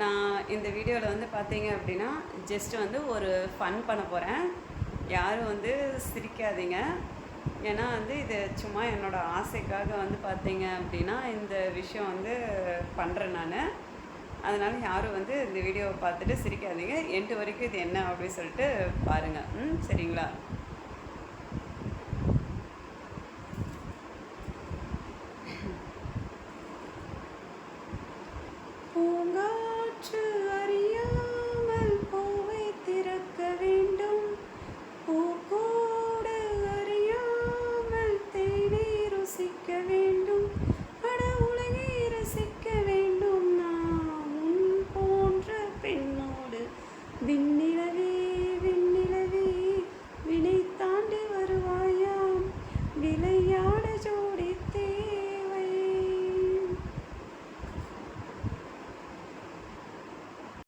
நான் இந்த வீடியோவில் வந்து பார்த்தீங்க அப்படின்னா ஜஸ்ட்டு வந்து ஒரு ஃபன் பண்ண போகிறேன். யாரும் வந்து சிரிக்காதீங்க. ஏன்னா வந்து இது சும்மா என்னோடய ஆசைக்காக வந்து பார்த்தீங்க அப்படின்னா இந்த விஷயம் வந்து பண்ணுறேன் நான். அதனால் யாரும் வந்து இந்த வீடியோவை பார்த்துட்டு சிரிக்காதீங்க. எண்டு வரைக்கும் இது என்ன அப்படின்னு சொல்லிட்டு பாருங்கள். சரிங்களா?